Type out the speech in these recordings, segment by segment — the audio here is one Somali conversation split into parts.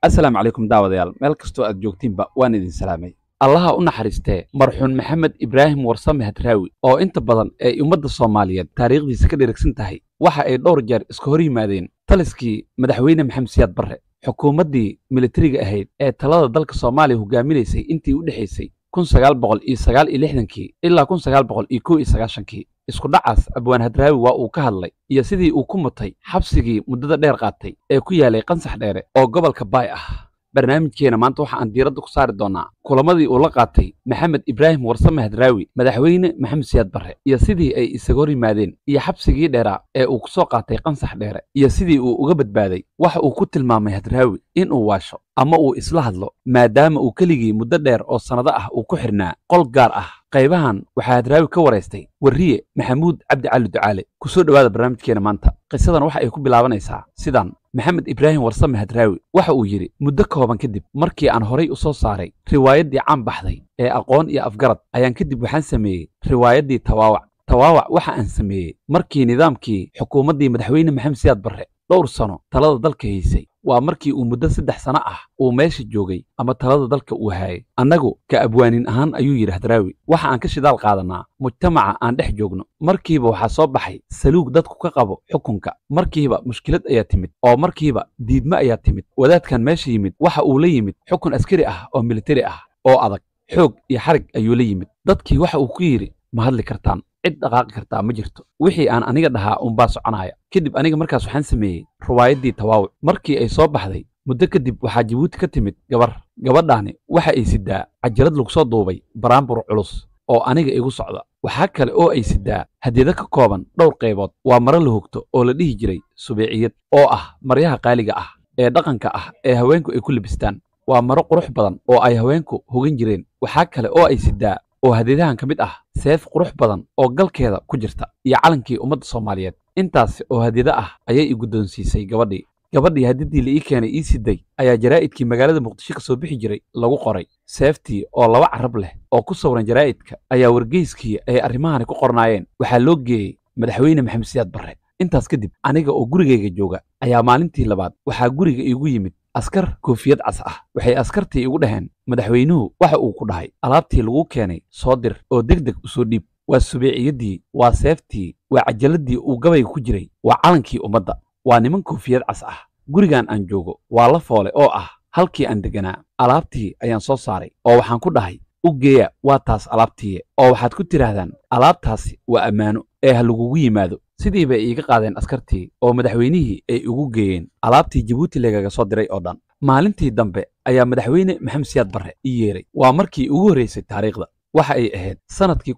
السلام عليكم داوديال meel kastoo aad joogtiinba waan idin salaamay allaha u naxariistee marxuun maxamed ibraahim warsame hadraawi oo inta badan ay ummadda Soomaaliyeed taariikhdiisa ka dheregsan tahay waxa ay dhowr jeer iska hor yimaadeen taliskii madaxweyne maxamed siyaad barre xukuumaddii militariga ahayd ee talada dalka Soomaaliya hogaaminaysay intii u dhaxaysay 1969 ilaa 1991 isku dhacaas abwaan hadraawi waa uu ka hadlay iyo sidii uu ku mutay xabsigii muddada dheer qaatay ee ku yaalay qansax dheere oo gobolka Baay ah barnaamijkeena maanta waxa aan diiradda ku saari doonaa kulamadii uu la qaatay maxamed ibraahim warsame hadraawi madaxweyne maxamed siyaad barre iyo sidii ay isaga hor yimaadeen iyo xabsigii dheeraa ee uu ku soo qaatay qansax dheere iyo sidii uu uga badbaaday waxa uu ku tilmaamay hadraawi in uu waasho ama uu isla hadlo maadaama uu keligii muddo dheer oo sanado ah uu ku xirnaa qol gaar ah qaybahan waxaa hadraawi ka wareystay wariye maxamuud cabdi cali ducaale ku soo dhawaada barnaamijkeena maanta qisadan waxa ay ku bilaabanaysaa sidan maxamed ibraahim warsame hadraawi waxa uu yiri muddo kooban kadib markii aan horay u soo saaray riwaayaddii caan baxday ee aqoon iyo afgarad ayaan kadib waxaan sameeyey riwaayaddii tawaawac waxa aan sameeyey markii nidaamkii xukuumaddii madaxweyne maxamed siyaad barre dhowr sano talada dalka haysay waa markii uu muddo 3 sano ah uu meesha joogay ama talada dalka uu hayay annagu ka abwaanin ahaan ayuu yiri hadraawi waxa aan ka shidaal qaadanaa mujtamaca aan dhex joogno markiiba waxa soo baxay saluug dadku ka qabo xukunka markiiba mushkilad ayaa timid oo markiiba diidma ayaa timid wadaadkan meesha yimid waxa uu la yimid xukun askari ah oo militari ah oo adag xoog iyo xarig ayuu la yimid dadkii waxa uu ku yiri ma hadli kartaan cid dhaqaaqi kartaa ma jirto wixii aan aniga dhahaa baa soconaya kadib aniga markaas waxaan sameeyey riwaayaddii tawaawac markii ay soo baxday muddo kadib waxaa Jabuuti ka timid gabadhaani waxa ay sidaa cajalad lagu soo duubay baraambur culus oo aniga igu socda waxa kale oo ay sidaa hadiyada ka kooban dhowr qaybood waa maro la hogto oo la dhihi jiray subeeciyad oo ah maryaha qaaliga ah ee dhaqanka ah ee haweenku ay ku libistaan waa maro qurux badan oo ay haweenku hogan jireen waxa kale oo ay sidaa oo hadiyadahan ka mid ah seef qurux badan oo galkeeda ku jirta iyo calankii ummadda Soomaaliyeed intaas oo hadiyada ah ayay i guddoonsiisay gabadhii hadidii la ii keenay ii siday ayaa jaraa'idkii magaalada Muqdisho ka soo bixi jiray lagu qoray seeftii oo 2 carab leh oo ku sawiran jaraa'idka ayaa wargeyskii ay arrimahan ku qornaayeen waxa loo geeyay madaxweyne maxamed siyaad barre intaas kadib aniga oo gurigeyga jooga ayaa maalintii labaad waxa guriga iigu yimid askar koofiyad cas ah waxay askartii igu dhaheen madaxweynuhu waxa uu ku dhahay alaabtii lagu keenay soo dir oo degdeg u soo dhiib waa subeeciyadii waa seeftii waa cajaladii uu gabayga ku jiray waa calankii ummadda waa niman koofiyad cas ah gurigan aan joogo waa la foole oo ah halkii aan deganaa alaabtii ayaan soo saaray oo waxaan ku dhahay u geeya waa taas alaabtii oo waxaad ku tiraahdaan alaabtaasi waa ammaano ee ha lagugu yimaado sidii bay iiga qaadeen askartii oo madaxweynihii ay ugu geeyeen alaabtii Jabuuti lagaga soo diray oo dhan maalintii dambe ayaa madaxweyne maxamed siyaad barre ii yeeray waa markii ugu horeysay taariikhda waxa ay ahayd sanadkii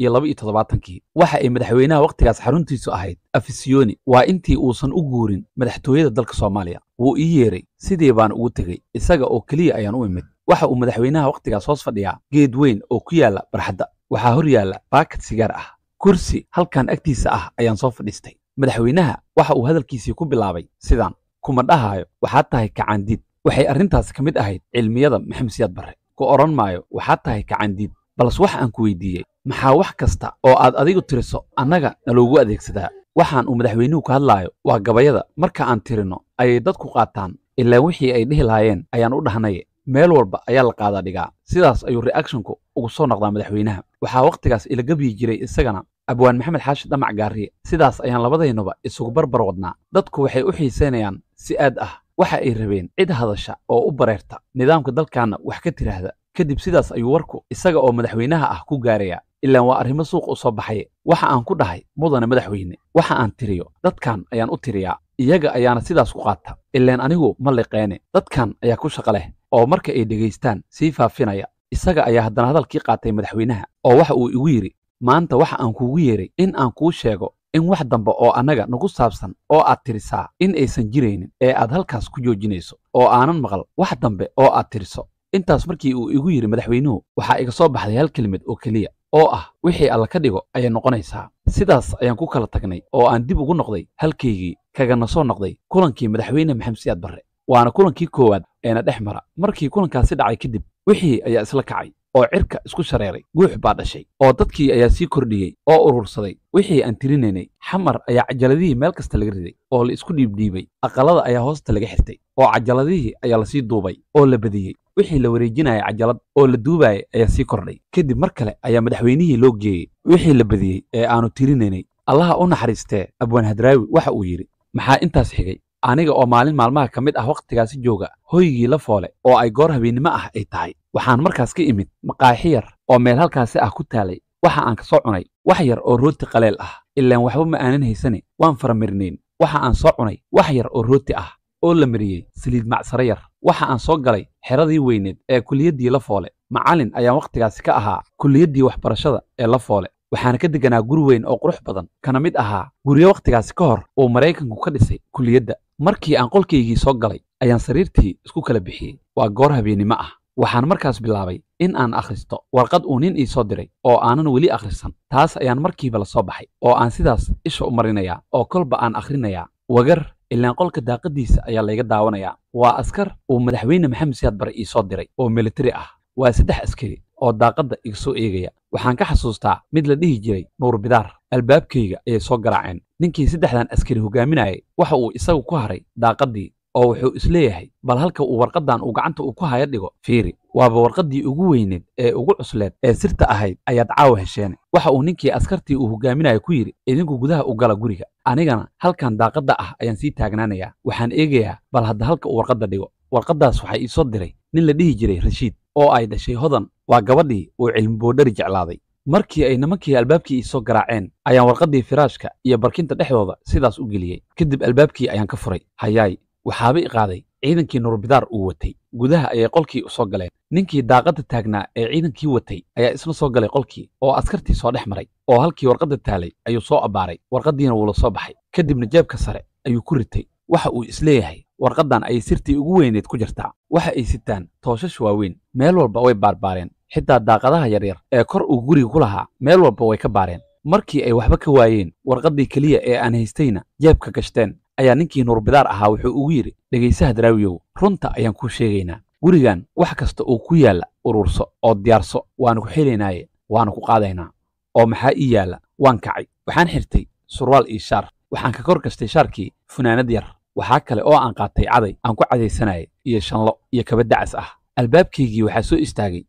1972 waxa ay madaxweynaha waqtigaas xaruntiisu ahayd afisiyoni waa intii uusan u guurin madaxtooyada dalka Soomaaliya wuu ii yeeray sidii baan ugu tagay isaga oo kaliya ayaan u imid waxa uu madaxweynaha waqtigaas hoos fadhiyaa geed weyn oo ku yaala barxadda waxa hor yaala baakad sigaar ah kursi halkan agtiisa ah ayaan soo fadhiistay madaxweynaha waxa uu hadalkiisii ku bilaabay sidaan kuma dhahayo waxa tahay kacandiid waxay arrintaas ka mid ahayd cilmiyada maxamed siyaad barre ku oran maayo waxa tahay kacandiid balse waxa aan ku weydiiyey maxaa wax kasta oo aad adigu tiriso annaga naloogu adeegsadaa waxaan uu madaxweynuhu ka hadlaayo waa gabayada marka aan tirino ayay dadku qaataan ilaa wixii ay dhihi lahaayeen ayaan u dhahnay meel walba ayaa la qaada dhigaa sidaas ayuu reactionku ugu soo noqdaa madaxweynaha waxa waqtigaas ila gabi jiray isagana abwaan maxamed xaashi damac gaariye sidaas ayaan labadeenaba isugu barbar wadnaa dadku waxay u xiiseynayaan si aad ah waxa ay rabeen cid hadasha oo u bareerta nidaamka dalkaana wax ka tiraahda kadib sidaas ayuu warku isaga oo madaxweynaha ah ku gaaraya ilaa waa arrimo suuq u soo baxay waxa aan ku dhahay mudane madaxweyne waxa aan tiriyo dadkan ayaan u tiriyaa iyaga ayaana sidaas ku qaata ilaan anigu ma liqeene dadkan ayaa ku shaqo leh oo marka ay dhageystaan sii faafinaya isaga ayaa haddana hadalkii qaatay madaxweynaha oo waxa uu igu yiri maanta waxa aan kuugu yeeray in aan kuu sheego in wax dambe oo annaga nagu saabsan oo aad tirisaa in aysan jiraynin ee aad halkaas ku joojinayso oo aanan maqal wax dambe oo aad tiriso intaas markii uu igu yiri madaxweynuhu waxa iga soo baxday hal kelmad oo kaliya oo ah wixii alla ka dhigo ayay noqonaysaa sidaas ayaan ku kala tagnay oo aan dib ugu noqday halkaygii kagana soo noqday kulankii madaxweyne maxamed siyaad barre waana kulankii koowaad eena dhex mara markii kulankaasi dhacay kadib wixii ayaa isla kacay oo cirka isku shareeray guux baa dhashay oo dadkii ayaa sii kordhiyey oo urursaday wixii aan tirinaynay xamar ayaa cajaladihii meel kasta laga riday oo la isku dhiibdhiibay aqalada ayaa hoosta laga xirtay oo cajaladihii ayaa lasii duubay oo la badiyey wixii la wareejinaya cajalad oo la duubayay ayaa sii kordhay kadib mar kale ayaa madaxweynihii loo geeyey wixii la badiyey ee aanu tirinaynay allaha u naxariistee abwaan hadraawi waxa uu yidhi maxaa intaas xigay aniga oo maalin maalmaha ka mid ah wakhtigaasi jooga hoygii la foole oo ay goor habeennimo ah ay tahay waxaan markaas ka imid maqaaxi yar oo meel halkaasi ah ku taalay waxa aan ka soo cunay wax yar oo rooti qaleel ah ilaan waxba ma aanan haysane waan faramirnayn waxa aan soo cunay wax yar oo rooti ah oo la mariyey saliid macsaro yar waxa aan soo galay xeradii weyneed ee kuliyaddii la foole macallin ayaan wakhtigaasi ka ahaa kuliyaddii waxbarashada ee la foole waxaana ka deganaa guri weyn oo qurux badan kana mid ahaa guryo wakhtigaasi ka hor uu maraykanku ka dhisay kuliyadda markii aan qolkaygii soo galay ayaan sariirtii isku kala bixiyey waa goor habeennimo ah waxaan markaas bilaabay in aan akhristo warqad uu nin ii soo diray oo aanan weli akhrisan taas ayaan markiiba la soo baxay oo aan sidaas isha u marinayaa oo kolba aan akhrinayaa wagar ilaan qolka daaqadiisa ayaa layga daawanayaa waa askar uu madaxweyne maxamed siyaad bare ii soo diray oo militari ah waa 3 askari oo daaqadda iga soo eegaya waxaan ka xasuustaa mid la dhihi jiray nuur bidaar albaabkayga ayay soo garaaceen ninkii 3dan askari hogaaminayay waxa uu isagu ku haray daaqaddii oo wuxuu isleeyahay bal halka uu warqadan uu gacanta uu ku haya dhigo fiiri waaba warqaddii ugu weyneed ee ugu cusleed ee sirta ahayd ayaad caawa hesheen waxa uu ninkii askartii uu hogaaminayay ku yidhi idinku gudaha u gala guriga anigana halkan daaqadda ah ayaan sii taagnaanayaa waxaan eegayaa bal hadda halka uu warqadda dhigo warqaddaas waxaa ii soo diray nin la dhihi jiray rashiid oo ay dhashay hodan waa gabadhii uu cilmi boodhari jeclaaday markii ay nimankii albaabkii ii soo garaaceen ayaan warqaddii firaashka iyo barkinta dhexdooda sidaas u geliyey kadib albaabkii ayaan ka furay hayaay waxaaba i qaaday ciidankii nuurbidaar uu watay gudaha ayay qolkii u soo galeen ninkii daaqadda taagnaa ee ciidankii watay ayaa isna soo galay qolkii oo askartii soo dhex maray oo halkii warqadda taalay ayuu soo abbaaray warqaddiina wuu la soo baxay kadibna jeebka sare ayuu ku ritay waxa uu isleeyahay warqaddan ayay sirtii ugu weyneed ku jirtaa waxa ay sitaan tooshash waaweyn meel walba way baarbaareen xitaa daaqadaha yaryar ee kor uu guriga ku lahaa meel walba way ka baareen markii ay waxba ka waayeen warqaddii keliya ee aan haystayna jeebka gashteen ayaa ninkii nuurbidaar ahaa wuxuu ugu yidhi dhegaysa hadraawiyow runta ayaan kuu sheegaynaa gurigan wax kasta oo ku yaalla ururso oo diyaarso waanu ku xelaynaaye waanu ku qaadaynaa oo maxaa ii yaalla waan kacay waxaan xirtay surwaal iyo shaar waxaan ka kor gastay shaarkii funaanad yar waxaa kale oo aan qaatay caday aan ku cadaysanayay iyo shanlo iyo kaba dacas ah albaabkaygii waxaa soo istaagay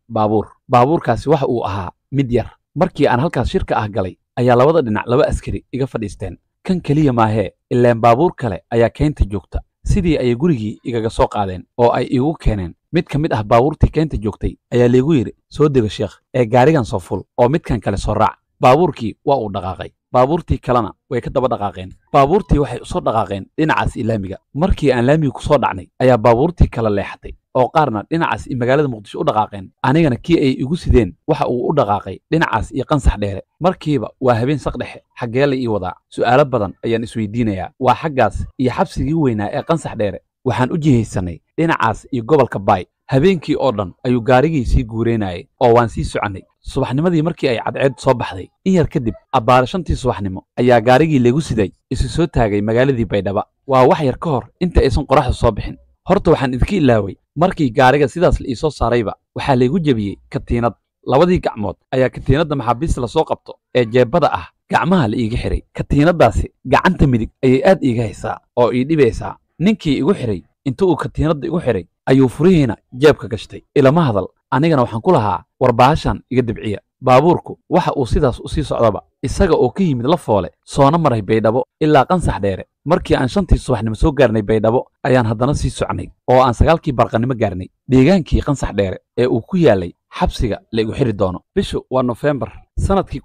baabuurkaasi waxa uu ahaa mid yar markii aan halkaas shirka ah galay ayaa labada dhinac 2 askari iga fadhiisteen kan keliya maahee ilaan baabuur kale ayaa keynta joogta sidii ayay gurigii igaga soo qaadeen oo ay iigu keeneen mid ka mid ah baabuurtii keynta joogtay ayaa laygu yidhi soo dego sheekh ee gaarigan soo ful oo midkan kale soo raac baabuurkii waa uu dhaqaaqay baabuurtii kalena way ka daba dhaqaaqeen baabuurtii waxay u soo dhaqaaqeen dhinacaas ilaamiga markii aan laamiga ku soo dhacnay ayaa baabuurtii kala leexatay oo qaarna dhinacaas iyo magaalada muqdisho u dhaqaaqeen anigana kii ay igu sideen waxa uu u dhaqaaqay dhinacaas iyo qansax dheere markiiba waa habeen saqdhexe xaggee la ii wadaa su'aalo badan ayaan isweydiinayaa waa xaggaas iyo xabsigii weynaa ee qansax dheere waxaan u jihaysanay dhinacaas iyo gobolka baay habeenkii oo dhan ayuu gaarigii sii guureynayay oo waan sii soconnay subaxnimadii markii ay cadceed soo baxday in yar kadib abbaare 5tii subaxnimo ayaa gaarigii lagu siday isu soo taagay magaaladii baydhaba waa wax yar ka hor inta aysan qoraxdu soo bixin horta waxaan idinka ilaaway markii gaariga sidaas la ii soo saarayba waxaa laygu jebiyey katiinad 2dii gacmood ayaa katiinadda maxaabiista la soo qabto ee jeebbada ah gacmaha la iiga xiray katiinaddaasi gacanta midig ayay aad iiga haysaa oo ii dhibaysaa ninkii igu xiray inta uu katiinadda igu xiray ayuu furihiina jeebka gashtay ilama hadal anigana waxaan ku lahaa war bahashan iga dibciya baabuurku waxa uu sidaas u sii socdaba isaga oo ka yimid la foole soona maray baydhabo ilaa qansax dheere markii aan 5tii subaxnimo soo gaarnay baydhabo ayaan haddana sii socnay oo aan 9kii barqanimo gaarnay deegaankii qansax dheere ee uu ku yaalay xabsiga la igu xiri doono bishu waa Nofeembar sanadkii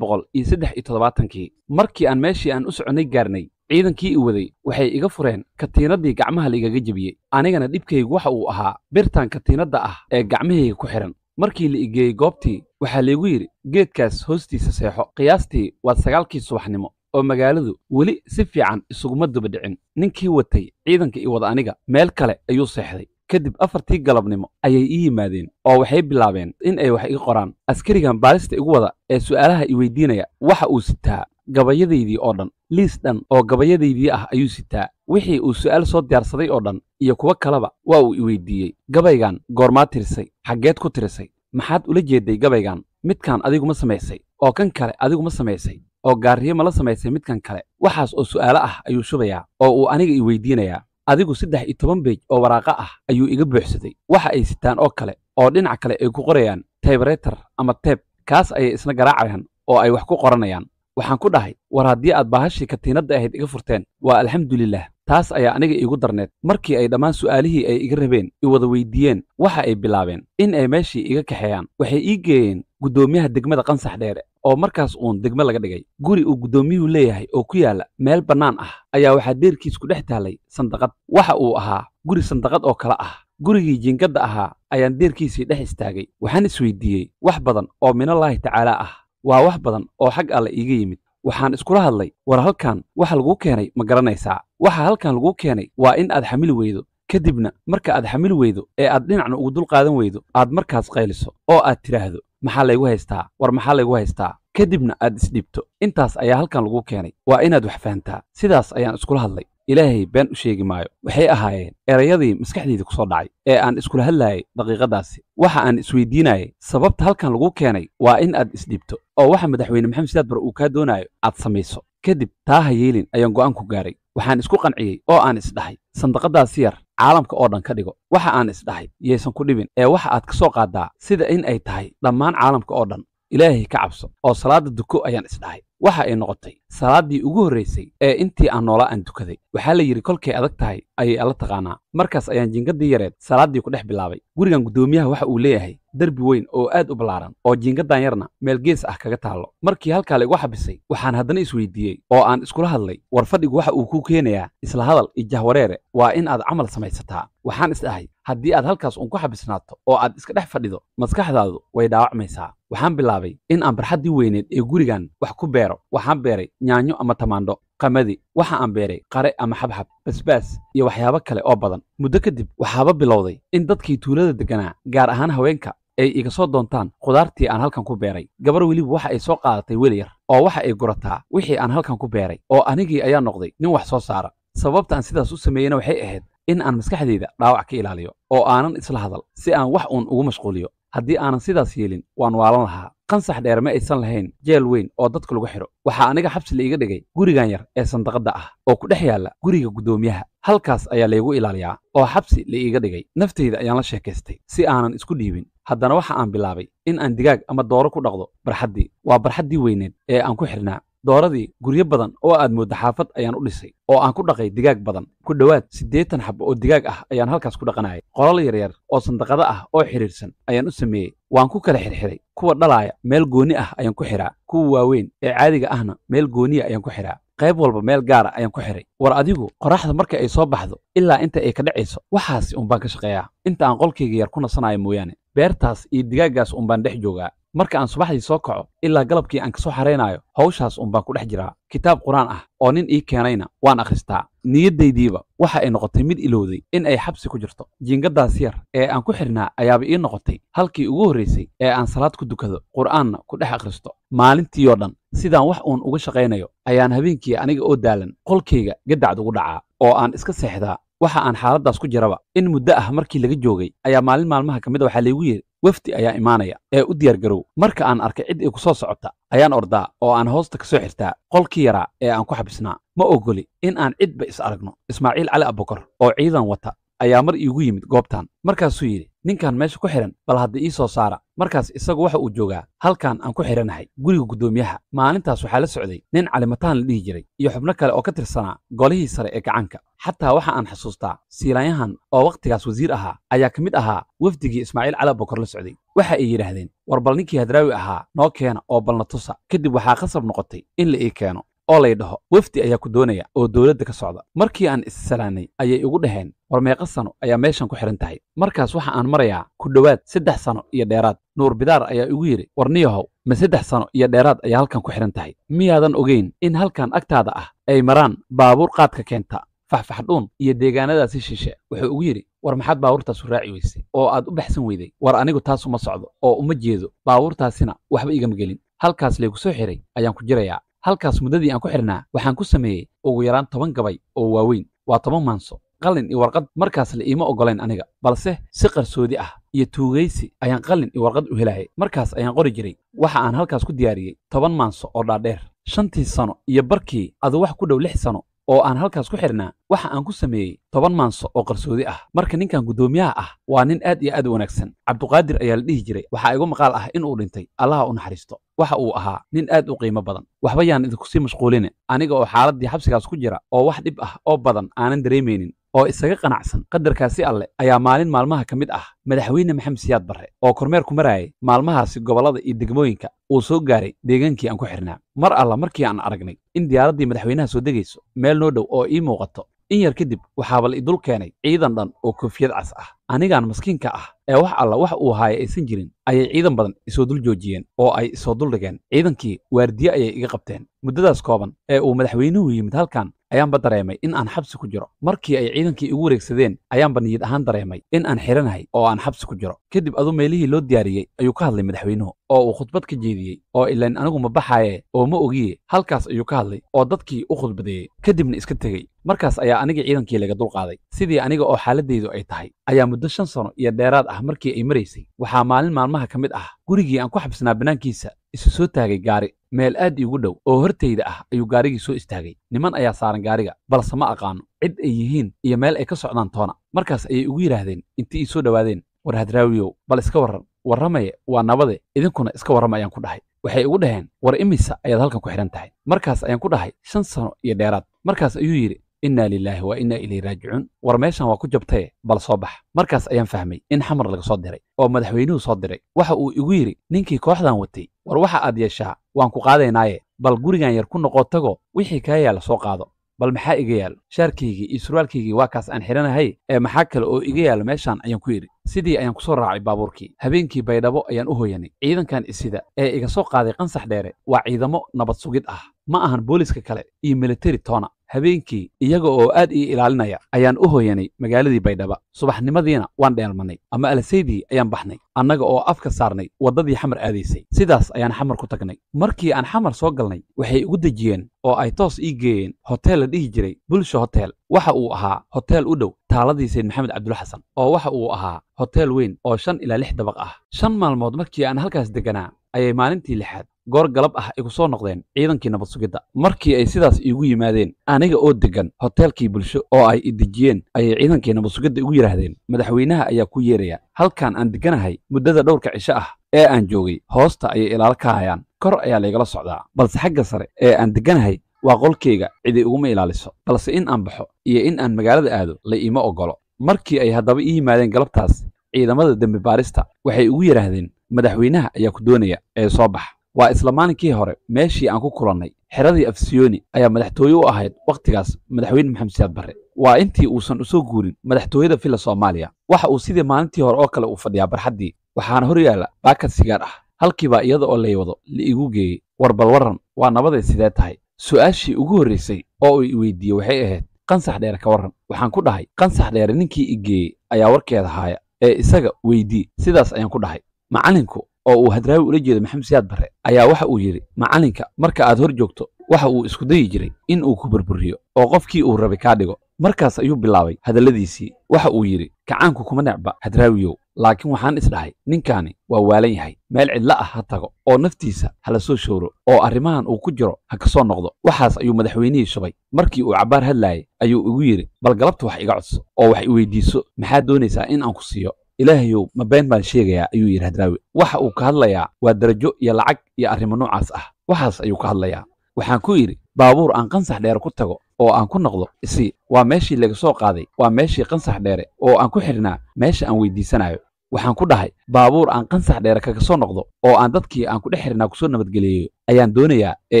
1973 markii aan meeshii aan u soconay gaarnay ciidankii i waday waxay iga fureen katiinaddii gacmaha la igaga jebiyey anigana dhibkaygu waxa uu ahaa birtan katiinadda ah ee gacmahayga ku xiran markii la igeeyey goobtii waxaa laygu yidhi geedkaas hoostiisa seexo qiyaastii waa 9kii subaxnimo oo magaaladu weli si fiican isuguma duba dhicin ninkii watay ciidanka i wada aniga meel kale ayuu seexday kadib 4tii galabnimo ayay ii yimaadeen oo waxay bilaabeen in ay wax iga qoraan askarigan baarista igu wada ee su'aalaha i weydiinaya waxa uu sitaa gabayadaydii oo dhan liis dhan oo gabayadaydii ah ayuu sitaa wixii uu su'aal soo diyaarsaday oo dhan iyo kuwa kaleba waa uu i weydiiyey gabaygan goormaa tirisay xaggeed ku tirisay maxaad ula jeeday gabaygan midkan adigu ma samaysay oo kan kale adigu ma samaysay oo gaariye ma la samaysay midkan kale waxaas oo su'aalo ah ayuu shubayaa oo uu aniga i weydiinayaa adigu 13 beej oo waraaqa ah ayuu iga buuxsaday waxa ay sitaan oo kale oo dhinac kale ay ku qorayaan typewriter ama tape kaas ayay isna garaacayaan oo ay wax ku qoranayaan waxaan ku dhahay war haddii aad baahashii katiinadda ahayd iga furteen waa alxamdulilah taas ayaa aniga iigu darneed markii ay dhammaan su'aalihii ay iga rabeen i wada weydiiyeen waxa ay bilaabeen in ay meeshii iga kaxeeyaan waxay ii geeyeen guddoomiyaha degmada Qansax Dheere oo markaas uun degmo laga dhigay guri uu guddoomiyuhu leeyahay oo ku yaala meel bannaan ah ayaa waxaa deerkiis ku dhex taalay sandaqad waxa uu ahaa guri sandaqad oo kale ah gurigii jiingadda ahaa ayaan deerkiisii dhex istaagay waxaan isweydiiyey wax badan oo minallaahi tacaala ah waa wax badan oo xag alle iiga yimid waxaan iskula hadlay war halkan waxa lagu keenay ma garanaysaa waxa halkan lagu keenay waa in aad xamil weydo kadibna marka aad xamil weydo ee aad dhinacna ugu dul qaadan weydo aad markaas qayliso oo aad tiraahdo maxaa laygu haystaa war maxaa laygu haystaa kadibna aad isdhibto intaas ayaa halkan lagu keenay waa inaad wax fahantaa sidaas ayaan iskula hadlay ilaahay been u sheegi maayo waxay ahaayeen erayadii maskaxdayda ku soo dhacay ee aan iskula hadlayay daqiiqadaasi waxa aan isweydiinayay sababta halkan lagu keenay waa in aad isdhibto oo waxa madaxweyne maxamed siyaad bare uu kaa doonayo aad samayso kadib taa ha yeelin ayaan go'aan ku gaaray waxaan isku qanciyey oo aan isdhahay sandaqadaasi yar caalamka oo dhan ka dhigo waxa aan isdhahay yaysan ku dhibin ee waxa aad ka soo qaadaa sida in ay tahay dhammaan caalamka oo dhan ilaahay ka cabso oo salaada duko ayaan isdhahay waxa ay noqotay salaaddii ugu horraysay ee intii aan noolaa aan dukaday waxaa la yidhi kolkay adag tahay ayay alla taqaanaa markaas ayaan jiingaddii yareed salaaddii ku dhex bilaabay gurigan guddoomiyaha waxa uu leeyahay derbi weyn oo aad u ballaaran oo jiingaddan yarna meel gees ah kaga taallo markii halkaa la igu xabisay waxaan haddana isweydiiyey oo aan iskula hadlay war fadhigu waxa uu kuu keenayaa isla hadal iyo jahwareere waa in aad camal samaysataa waxaan isdhahay haddii aad halkaas uun ku xabisnaato oo aad iska dhex fadhido maskaxdaadu way dhaawacmaysaa waxaan bilaabay in aan barxaddii weyneed ee gurigan wax ku beero waxaan beeray yaanyo ama tamaandho qamadi waxa aan beeray qare ama xabxab basbaas iyo waxyaabo kale oo badan muddo kadib waxaaba bilowday in dadkii tuulada degganaa gaar ahaan haweenka ay iga soo doontaan khudaartii aan halkan ku beeray gabar weliba waxa ay soo qaadatay weli yar oo waxa ay gurataa wixii aan halkan ku beeray oo anigii ayaa noqday nin wax soo saara sababta aan sidaas u sameeyena waxay ahayd in aan maskaxdayda dhaawac ka ilaaliyo oo aanan isla hadal si aan wax uun ugu mashquuliyo haddii aanan sidaas yeelin waan waalan lahaa Qansax Dheere ma aysan lahayn jeel weyn oo dadka lagu xiro waxaa aniga xabsi la iga dhigay gurigan yar ee sandaqadda ah oo ku dhex yaalla guriga guddoomiyaha halkaas ayaa laygu ilaaliyaa oo xabsi la iiga dhigay naftayda ayaan la sheekaystay si aanan isku dhiibin haddana waxa aan bilaabay in aan digaag ama dooro ku dhaqdo barxaddii waa barxaddii weyneed ee aan ku xirnaa dooradii guryo badan oo aad mooddo xaafad ayaan u dhisay oo aan ku dhaqay digaag badan ku dhowaad 80 xabbo oo digaag ah ayaan halkaas ku dhaqanayay qolal yaryar oo sandaqado ah oo xiriirsan ayaan u sameeyey waan ku kala xirxiray kuwa dhalaaya meel gooni ah ayaan ku xiraa kuwa waaweyn ee caadiga ahna meel gooniya ayaan ku xiraa qayb walba meel gaara ayaan ku xiray war adigu qoraxda marka ay soo baxdo ilaa inta ay ka dhacayso waxaasi un baan ka shaqeeyaa inta aan qolkayga yar ku nasanayo mooyaane beertaas iyo digaaggaas un baan dhex joogaa marka aan subaxdii soo kaco ilaa galabkii aan ka soo xareynayo hawshaas un baan ku dhex jiraa kitaab quraan ah oo nin ii keenayna waan akhristaa niyaddaydiiba waxa ay noqotay mid ilowday in ay xabsi ku jirto jiingaddaas yar ee aan ku xirnaa ayaaba ii noqotay halkii ugu horraysay ee aan salaad ku dukado qur'aanna ku dhex akhristo maalintii oo dhan sidaan wax uun uga shaqaynayo ayaan habeenkii aniga oo daalan qolkayga gadacd ugu dhacaa oo aan iska seexdaa waxa aan xaaladdaas ku jiraba in muddo ah markii laga joogay ayaa maalin maalmaha ka mid a waxaa laygu yidhi wafdi ayaa imaanaya ee u diyaar garow marka aan arkay cid ay ku soo socota ayaan ordaa oo aan hoosta ka soo xirtaa qolkii yaraa ee aan ku xabisnaa ma ogoli in aan cidba is aragno ismaaciil cali abukar oo ciidan wata ayaa mar iigu yimid goobtan markaasuu yidhi ninkan meesha ku xihan bal hadda ii soo saara markaas isagu waxa uu joogaa halkan aan ku xidhanahay guriga guddoomiyaha maalintaas waxaa la socday nin calimataan la dhihi jiray iyo xubno kale oo ka tirsanaa golihii sare ee gacanka xataa waxa aan xasuustaa siilaanyahan oo wakhtigaas wasiir ahaa ayaa ka mid ahaa wafdigii ismaaciil cali abukar la socday waxa ay yidhaahdeen war bal ninkii hadraawi ahaa noo keena oo balna tusa kadib waxaa qasab noqotay in la ii keeno oo lay dhaho wafdi ayaa ku doonaya oo dowladda ka socda markii aan issalaanay ayay igu dhaheen war meeqa sano ayaa meeshan ku xihan tahay markaas waxa aan marayaa ku dhowaad 3 sano iyo dheeraad nuur bidaar ayaa igu yidhi war niyahow ma 3 sano iyo dheeraad ayaa halkan ku xihan tahay miyaadan ogeyn in halkan agtaada ah ay maraan baabuur qaadka keenta faxfaxdhuun iyo deegaanadaasi shishe wuxuu ugu yidhi war maxaad baabuurtaas u raaci weysay oo aad u baxsan weyday war anigu taas uma socdo oo uma jeedo baabuurtaasina waxba igama gelin halkaas laygu soo xiray ayaan ku jirayaa halkaas muddadii aan ku xirnaa waxaan ku sameeyey ugu yaraan 10 gabay oo waaweyn waa 10 maanso qalin iyo warqad markaas la iima ogolayn aniga balse si qarsoodi ah iyo tuugaysi ayaan qalin iyo warqad u helayay markaas ayaan qori jiray waxa aan halkaas ku diyaariyey 10 maanso oo dhaadheer 5 sano iyo barkii adu wax ku dhow 6 sano oo aan halkaas ku xirnaa waxa aan ku sameeyey 10 maanso oo qarsoodi ah marka ninkan gudoomiyaha ah waa nin aad iyo aad u wanaagsan Cabduqaadir ayaa la dhihi jiray waxa igu maqaal ah in uu dhintay Allah u naxariisto waxa uu ahaa nin aad u qiimo badan waxba yaan idinku sii mashquulin aniga oo xaaladii xabsigaas ku jira oo wax dhib ah oo badan aanan dareemaynin oo isaga qanacsan qadarkaasi alle ayaa maalin maalmaha kamid ah madaxweyne Maxamed Siyaad Barre oo kormeer ku marayay maalmahaasi gobolada iyo degmooyinka uu soo gaaray deegaankii aan ku xirnaa mar alla markii aan aragnay in diyaaradii madaxweynaha soo degayso meel noo dhow oo ii muuqato in yar kadib waxaa bal idul keenay ciidan dhan oo koofiyad cas ah anigaan maskiinka ah ee wax alla wax uu haaya aysan jirin ayay ciidan badan isoo dul joojiyeen oo ay isoo dul dhigeen ciidankii waardiye ayay iga qabteen muddadaas kooban ee uu madaxweynuhu yimid halkan ayaanba dareemay in aan xabsi ku jiro markii ay ciidankii igu wareegsadeen ayaanba niyad ahaan dareemay in aan xiranahay oo aan xabsi ku jiro kadib adu meelihii loo diyaariyey ayuu ka hadlay madaxweynuhu oo uu khudbad ka jeediyey oo ilaan anigu ma baxaaye oo ma ogiye halkaas ayuu ka hadlay oo dadkii u khudbadeeyey kadibna iska tegey markaas ayaa aniga ciidankii laga dul qaaday sidii aniga oo xaaladeydu ay tahay ayaa muddo 5 sano iyo dheeraad ah markii ay maraysay waxaa maalin maalmaha ka mid ah gurigii aan ku xabsanaa banaankiisa isu soo taagay gaari meel aad iigu dhow oo horteyda ah ayuu gaarigii soo istaagay niman ayaa saaran gaariga balse ma aqaano cid ay yihiin iyo meel ay ka socdaan toona markaas ayay ugu yiraahdeen intii ii soo dhawaadeen war hadraawiyow bal iska warramaye waa nabade idinkuna iska warrama ayaan ku dhahay waxay ugu dhaheen war imisa ayaad halkan ku xiran tahay markaas ayaan ku dhahay 5 sano iyo dheeraad markaas ayuu yiri inna lillahi wa inna ilayhi raaji'un war meeshan waa ku jabtay bal soo bax markaas ayaan fahmay in xamar laga soo diray oo madaxweynuhu soo diray waxa uu igu yiri ninkii kooxdan watay war waxa aad yeeshaa waan ku qaadaynaaye bal gurigan yar ku noqo tago wixii ka yaala soo qaado bal maxaa iga yaal shaarkaygii iyo surwaalkaygii waa kaas aan xiranahay ee maxaa kale oo iga yaal meeshan ayaan ku yiri sidii ayaan ku soo raacay baabuurkii habeenkii baydhabo ayaan u hooyanay ciidankan isida ee iga soo qaaday qansax dheere waa ciidamo nabad sugid ah ma ahan booliska kale iyo military toona habeenkii iyaga oo aad ii ilaalinaya ayaan u hooyanay magaaladii baydhaba subaxnimadiina waan dheelmanay ama alaseydii ayaan baxnay annaga oo afka saarnay waddadii xamar aadaysay sidaas ayaan xamar ku tagnay markii aan xamar soo galnay waxay igu dejiyeen oo ay toos ii geeyeen hotel la dhihi jiray bulsho hotel waxa uu ahaa hotel u dhow taaladii Sayd Maxamed Cabdulla Xasan oo waxa uu ahaa hotel weyn oo 5 ilaa 6 dabaq ah 5 maalmood markii aan halkaas deganaa ayay maalintii 6aad goor galab ah igu soo noqdeen ciidankii nabad sugidda markii ay sidaas iigu yimaadeen aniga oo degan hotelkii bulsho oo ay idijiyeen ayay ciidankii nabad sugidda igu yiraahdeen madaxweynaha ayaa ku yeeraya halkan aan deganahay muddada dhowrka cisho ah ee aan joogay hoosta ayay ilaalo ka hayaan kor ayaa laygala socdaa balse xagga sare ee aan deganahay waa qolkeyga cidi uguma ilaaliso balse in aan baxo iyo in aan magaalada aado la iima ogolo markii ay haddaba ii yimaadeen galabtaas ciidamada dambi baarista waxay ugu yiraahdeen madaxweynaha ayaa ku doonaya ee soo bax waa isla maalinkii hore meeshii aan ku kulannay xiradii Afsiyooni ayaa madaxtooye u ahayd waqtigaas madaxweyne Maxamed Siyaad Barre waa intii uusan u soo guurin madaxtooyada fila Soomaaliya waxa uu sidii maalintii hore oo kale u fadhiyaa barxadii waxaana hor yaala baakad sigaar ah halkiiba iyada oo la wado la igu geeyay war bal waran waa nabadee sidee tahay su'aashii ugu horeysay oo uu weydiiyay waxay ahayd qansax dheer ka waran waxaan ku dhahay qansax dheer ninkii i geeyay ayaa warkeeda haaya ee isaga weydii sidaas ayaan ku dhahay macallinku oo uu hadraawi ula jeedo Maxamed Siyaad Barre ayaa waxa uu yiri macalinka marka aad hor joogto waxa uu isku dayi jiray in uu ku burburiyo oo qofkii uu rabay ka dhigo markaas ayuu bilaabay hadaladiisii waxa uu yiri kacaanku kuma necba hadraawiyow laakiin waxaan isdhahay ninkani waa waalan yahay meel cidla ah ha tago oo naftiisa hala soo shooro oo arrimahan uu ku jiro ha ka soo noqdo waxaas ayuu madaxweynihii shubay markii uu cabaar hadlaayay ayuu igu yiri bal galabta wax iga codso oo wax i weydiiso maxaa doonaysaa in aan ku siiyo ilaahayow ma been baan sheegayaa ayuu yiri hadraawi waxa uu ka hadlayaa waa darajo iyo lacag iyo arrimo noocaas ah waxaas ayuu ka hadlayaa waxaan ku yiri baabuur aan qansax dheer ku tago oo aan ku noqdo isi waa meeshii laga soo qaaday waa meeshii qansax dheere oo aan ku xirnaa meesha aan weydiisanayo waxaan ku dhahay baabuur aan qansax dheere kaga soo noqdo oo aan dadkii aan ku dhex xirnaa ku soo nabadgeliyo ayaan doonayaa ee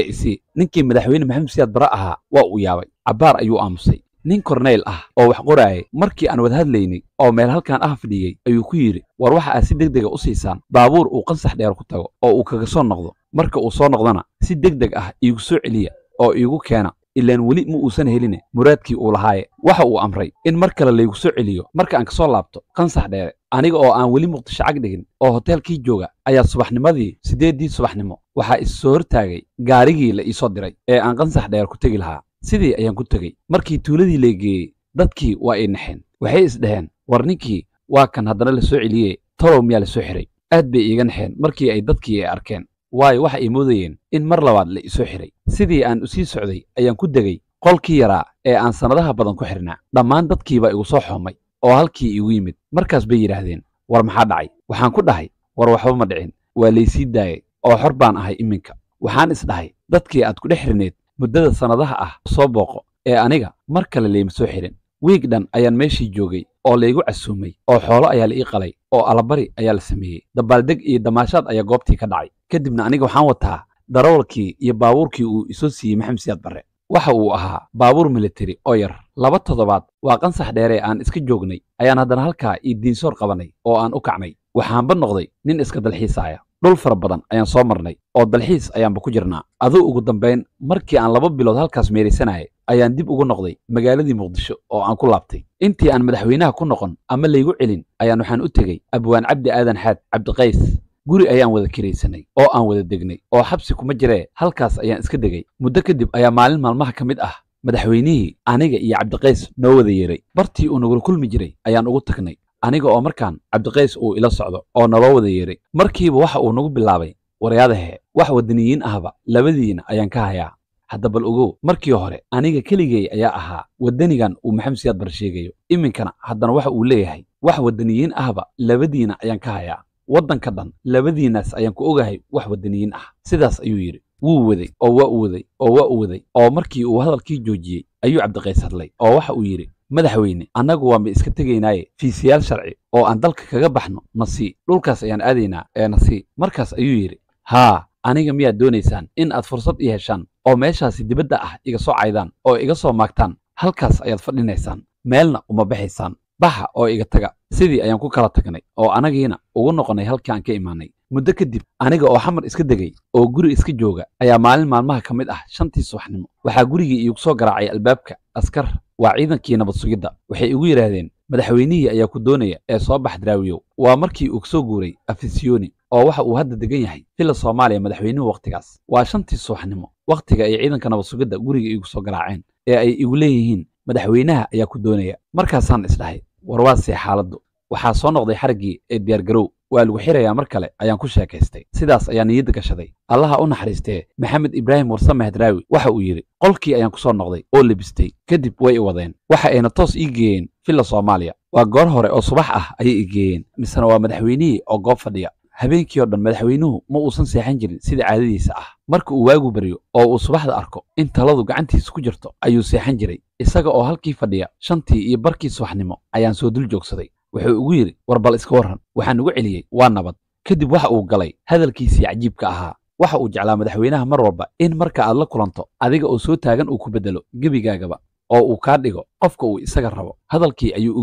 isi ninkii madaxweyne Maxamed Siyaad Barre ahaa waa uu yaabay cabaar ayuu aamusay nin korneyl ah oo wax qoraayay markii aan wada hadlaynay oo meel halkan ah fadhiyay ayuu ku yiri war waxa aad si degdeg ah u siisaan baabuur uu qansax dheer ku tago oo uu kaga soo noqdo marka uu soo noqdana si degdeg ah iigu soo celiya oo iigu keena ilaan weli ma uusan helin muraadkii uu lahaaye waxa uu amray in mar kale laygu soo celiyo marka aan ka soo laabto qansax dheere aniga oo aan weli Muqdisho cag dhigin oo hotelkii jooga ayaa subaxnimadii 8 subaxnimo waxa is soo hortaagay gaarigii la ii soo diray ee aan qansax dheer ku tagi lahaa sidii ayaan ku tagay markii tuuladii la geeyay dadkii waa ay naxeen waxay is dhaheen war ninkii waa kan haddana la soo celiyay talow miyaa la soo xiray aad bay iiga naxeen markii ay dadkii ay arkeen waayo waxa ay moodayeen in mar labaad la isoo xiray sidii aan u sii socday ayaan ku degay qolkii yaraa ee aan sannadaha badan ku xirnaa dhammaan dadkiiba igu soo xoomay oo halkii igu yimid markaas bay yidhaahdeen war maxaa dhacay waxaan ku dhahay war waxba ma dhicin waa laysii daayay oo xor baan ahay iminka waxaan isdhahay dadkii aad ku dhex xirneed muddada sannadaha ah soo booqo ee aniga mar kale layma soo xirin wiig dhan ayaan meeshii joogay oo laygu casuumay oo xoolo ayaa la ii qalay oo allabari ayaa la sameeyey dabaaldeg iyo damaashaad ayaa goobtii ka dhacay kadibna aniga waxaan wataa darawalkii iyo baabuurkii uu isoo siiyey maxamed siyaad barre waxa uu ahaa baabuur militari oo yar 2 toddobaad waa qansax dheere aan iska joognay ayaan haddana halkaa ii diinsoor qabanay oo aan u kacnay waxaanba noqday nin iska dalxiisaaya dhul fara badan ayaan soo marnay oo dalxiis ayaanba ku jirnaa aduu ugu dambayn markii aan 2 bilood halkaas meeraysanayay ayaan dib ugu noqday magaaladii muqdisho oo aan ku laabtay intii aan madaxweynaha ku noqon ama laygu celin ayaan waxaan u tegey abwaan cabdi aadan xaad cabdiqays guri ayaan wada kiraysanay oo aan wada degnay oo xabsi kuma jiree halkaas ayaan iska degay muddo kadib ayaa maalin maalmaha ka mid ah madaxweynihii aniga iyo cabdiqays noo wada yeeray bartii uu nagula kulmi jiray ayaan ugu tagnay aniga oo markaan cabdiqays uu ila socdo oo naloo wada yeeray markiiba waxa uu nagu bilaabay waryaadahe wax wadaniyiin ahba labadiina ayaan ka hayaa hadda bal ogow markii hore aniga keligay ayaa ahaa wadanigan uu maxamed siyaad bar sheegayo iminkana haddana waxa uu leeyahay wax wadaniyiin ahba labadiina ayaan ka hayaa waddanka dhan labadiinaas ayaan ku ogahay wax wadaniyiin ah sidaas ayuu yidhi wuu waday oo waa u waday oo waa u waday oo markii uu hadalkii joojiyey ayuu cabdiqays hadlay oo waxa uu yidhi madaxweyne annagu waanba iska tegaynaaye fiisiyaal sharci oo aan dalka kaga baxno nasii dhulkaas ayaan aadaynaa ee nasii markaas ayuu yidhi haa aniga miyaad doonaysaan in aad fursad ii heshaan oo meeshaasi dibadda ah iga soo caydaan oo iga soo maagtaan halkaas ayaad fadhinaysaan meelna uma baxaysaan baxa oo iga taga sidii ayaan ku kala tagnay oo anagiina ugu noqonnay halkii aan ka imaanay muddo kadib aniga oo xamar iska degay oo guri iska jooga ayaa maalin maalmaha ka mid ah 5tii subaxnimo waxaa gurigii iigu soo garaacay albaabka askar waa ciidankii nabad sugidda waxay igu yidhaahdeen madaxweynihii ayaa ku doonaya ee soo bax daraawiyow waa markii uu soo guuray afisiyoni oo waxa uu hadda degan yahay fila Soomaaliya madaxweynuhu waqtigaas waa 5tii subaxnimo waqtiga ay ciidanka nabad sugidda guriga iigu soo garaaceen ee ay igu leeyihiin madaxweynaha ayaa ku doonaya markaasaan isdhahay war waa see xaaladdu waxaa soo noqday xarigii ee diyaargarow waa lagu xirayaa mar kale ayaan ku sheekaystay sidaas ayaan niyadda gashaday allaha u naxariistee maxamed ibraahim warsame hadraawi waxa uu yidhi qolkii ayaan ku soo noqday oo lebistay kadib way i wadeen waxa ayna toos ii geeyeen fila Soomaaliya waa goor hore oo subax ah ayay i geeyeen misana waa madaxweynihii oo goob fadhiya habeenkii oo dhan madaxweynuhu ma uusan seexan jirin sida caadadiisa ah marka uu waagu bariyo oo uu subaxda arko in taladu gacantiisa ku jirto ayuu seexan jiray isaga oo halkii fadhiya 5tii iyo barkii subaxnimo ayaan soo dul joogsaday wuxuu ugu yidhi war bal iska warran waxaan ugu celiyey waa nabad kadib waxa uu galay hadalkiisii cajiibka ahaa waxa uu jeclaa madaxweynaha mar walba in marka aad la kulanto adiga oo soo taagan uu ku bedelo gebigaagaba oo uu kaa dhigo qofka uu isaga rabo hadalkii ayuu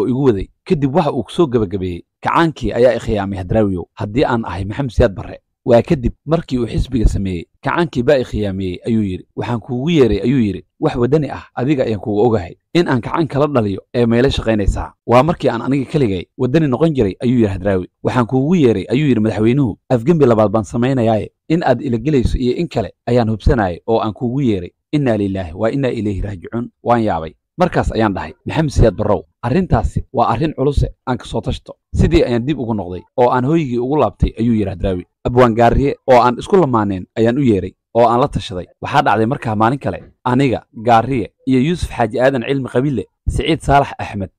igu waday kadib waxa uu soo gabagabeeyey kacaankii ayaa ikhiyaamay hadraawiyow haddii aan ahay maxamed siyaad barre waa kadib markii uu xisbiga sameeyey kacaankii baa ikhiyaamiyey ayuu yidhi waxaan kuugu yeeray ayuu yidhi wax wadani ah adiga ayaan kuugu ogahay in aan kacaan kala dhaliyo ee meela shaqaynaysaa waa markii aan aniga keligay wadani noqon jiray ayuu yidhi hadraawi waxaan kuugu yeeray ayuu yidhi madaxweynuhu afgembi labaad baan samaynayaaye in aad ila gelayso iyo in kale ayaan hubsanayay oo aan kuugu yeeray innaa lilaahi waa innaa ilayhi raajicuun waan yaabay markaas ayaan dhahay maxamed siyaad barrow arrintaasi waa arrin culuse aan ka soo tashto sidii ayaan dib ugu noqday oo aan hooygii ugu laabtay ayuu yidhi hadraawi abwaan gaariye oo aan isku lamaaneen ayaan u yeeray oo aan la tashaday waxaa dhacday markaa maalin kale aniga gaariye iyo yuusuf xaaji aadan cilmi qabiile siciid saalax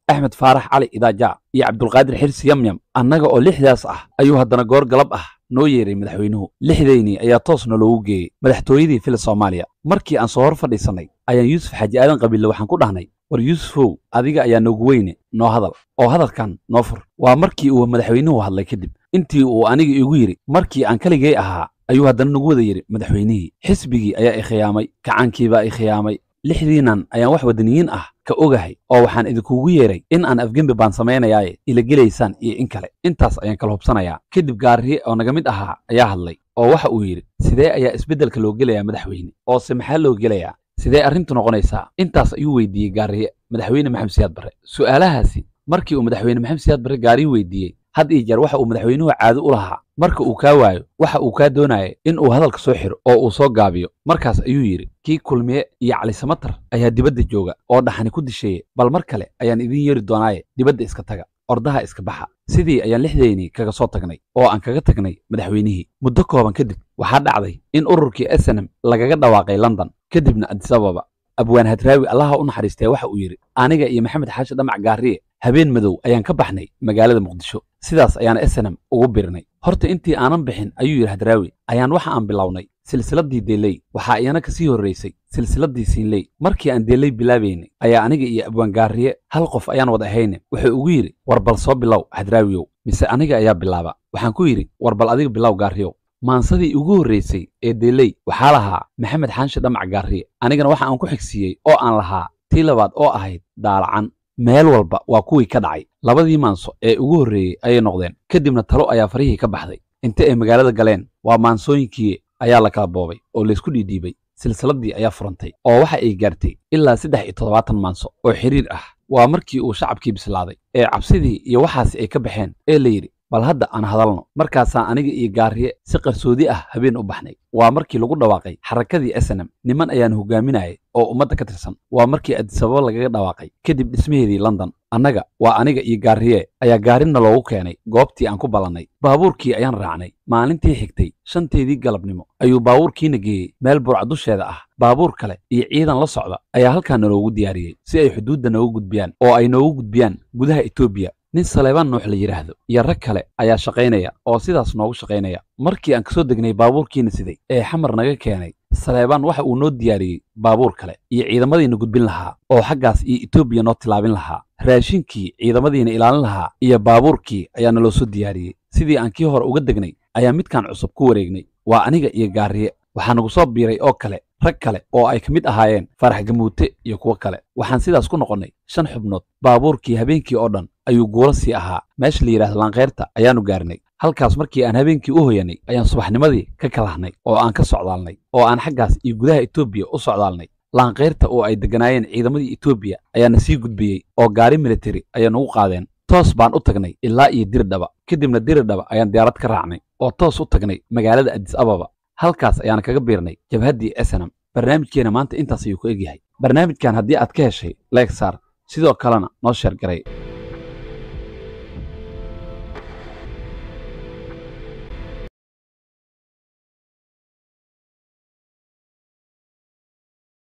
axmed faarax cali idaaja iyo cabdulqaadir xirsi yamyam annaga oo 6daas ah ayuu haddana goor galab ah noo yeeray madaxweynuhu 6daynii ayaa toosna loogu geeyey madaxtooyadii fila Soomaaliya markii aan soo hor fadhiisanay ayaan yuusuf xaaji aadan qabiile waxaan ku dhahnay war yuusufow adiga ayaa noogu weyne noo hadal oo hadalkan noo fur waa markii uu madaxweynuhu hadlay kadib intii uu aniga igu yidhi markii aan keligay ahaa ayuu haddana nagu wada yidhi madaxweynihii xisbigii ayaa i khiyaamay kacaankiibaa i khiyaamay 6diinan ayaan wax wadaniyiin ah ka ogahay oo waxaan idinkuugu yeeray in aan afgembi baan samaynayaaye ila gelaysaan iyo in kale intaas ayaan kala hubsanayaa kadib gaariye oo naga mid ahaa ayaa hadlay oo waxa uu yidhi sidee ayaa isbeddelka loo gelayaa madaxweyne oo se maxaa loo gelayaa sidee arrintu noqonaysaa intaas ayuu weydiiyey gaariye madaxweyne maxamed siyaad barre su'aalahaasi markii uu madaxweyne maxamed siyaad barre gaariye weydiiyey had iyo jeer waxa uu madaxweynuhu caado u lahaa marka uu kaa waayo waxa uu kaa doonayay in uu hadalka soo xiro oo uu soo gaabiyo markaas ayuu yidhi kii kulmiye iyo cali samatar ayaa dibadda jooga oo dhaxani ku disheeye bal mar kale ayaan idin yeeri doonaaye dibadda iska taga ordaha iska baxa sidii ayaan lixdeynii kaga soo tagnay oo aan kaga tagnay madaxweynihii muddo kooban kadib waxaa dhacday in ururkii SNM lagaga dhawaaqay London kadibna Addis Ababa abwaan hadraawi allaha u naxariistay waxa uu yiri aniga iyo maxamed xaashi dhamac gaariye habeen madow ayaan ka baxnay magaalada muqdisho sidaas ayaan SNM ugu birnay horta intii aanan bixin ayuu yiri hadraawi ayaan waxa aan bilownay silsiladii Delay waxa ayana ka sii horeysay silsiladii Siinley markii aan Delay bilaabeynay ayaa aniga iyo abwaan gaariye hal qof ayaan wada ahayn wuxuu ugu yiri war bal soo bilow hadraawiyow mise aniga ayaa bilaaba waxaan ku yiri war bal adiga bilow gaariyow maansadii ugu horeysay ee Delay waxa lahaa maxamed xaashi dhamac gaariye anigana waxa aan ku xigsiiyay oo aan lahaa tii labaad oo ahayd daalacan meel walba waa kuwii ka dhacay labadii maanso ee ugu horeeyay ayay noqdeen kadibna talo ayaa farihii ka baxday inta ay magaalada galeen waa maansooyinkii ayaa la kala boobay oo la isku dhiidhiibay silsiladii ayaa furantay oo waxa ay gaartay ilaa 73 maanso oo xiriir ah waa markii uu shacabkii bislaaday ee cabsidii iyo waxaas ay ka baxeen ee la yiri bal hadda aan hadalno markaasaan aniga iyo gaariye si qarsoodi ah habeen u baxnay waa markii lagu dhawaaqay xarakadii SNM niman ayaan hogaaminayay oo ummadda ka tirsan waa markii Addis Ababa lagaga dhawaaqay kadib dhismaheedii London aniga iyo gaariye ayaa gaarina loogu keenay goobtii aan ku ballanay baabuurkii ayaan raacnay maalintii xigtay 5teedii galabnimo ayuu baabuurkiina geeyay meel burcad dusheeda ah baabuur kale iyo ciidan la socda ayaa halkaan noogu diyaariyay si ay xuduudda noogu gudbiyaan oo ay noogu gudbiyaan gudaha Itoobiya nin Saleebaan Nuux la yiraahdo iyo rag kale ayaa shaqaynaya oo sidaas noogu shaqaynaya markii aan ka soo degnay baabuurkiina siday ee xamar naga keenay Saleebaan waxa uu noo diyaariyay baabuur kale iyo ciidamadiina gudbin lahaa oo xaggaas iyo Itoobiya noo tilaabin lahaa raashinkii ciidamadiina ilaalin lahaa iyo baabuurkii ayaa naloo soo diyaariyay sidii aan kii hore uga degnay ayaa midkaan cusub ku wareegnay waa aniga iyo gaariye waxaa nagu soo biiray oo kale rag kale oo ay kamid ahaayeen Farax Gamuute iyo kuwa kale waxaan sidaas ku noqonay 5 xubnood baabuurkii habeenkii oo dhan ayuu guurasi ahaa meesha la yiraahdo Lanqeyrta ayaanu gaarnay halkaas markii aan habeenkii u hoyanay ayaan subaxnimadii ka kalahnay oo aan ka socdaalnay oo aan xaggaas iyo gudaha Itoobiya u socdaalnay Lanqeyrta oo ay deganaayeen ciidamadii Itoobiya ayaana sii gudbiyay oo gaari military ayaan ugu qaadeen toos baan u tagnay ilaa iyo Dirdhaba kadibna Dirdhaba ayaan diyaarad ka raacnay oo toos u tagnay magaalada Addis Ababa halkaas ayaan kaga biirnay jabhaddii SNM barnaamijkeena maanta intaas ayuu ku egyahay barnaamijkan haddii aad ka heshay like saar sidoo kalena noo share garay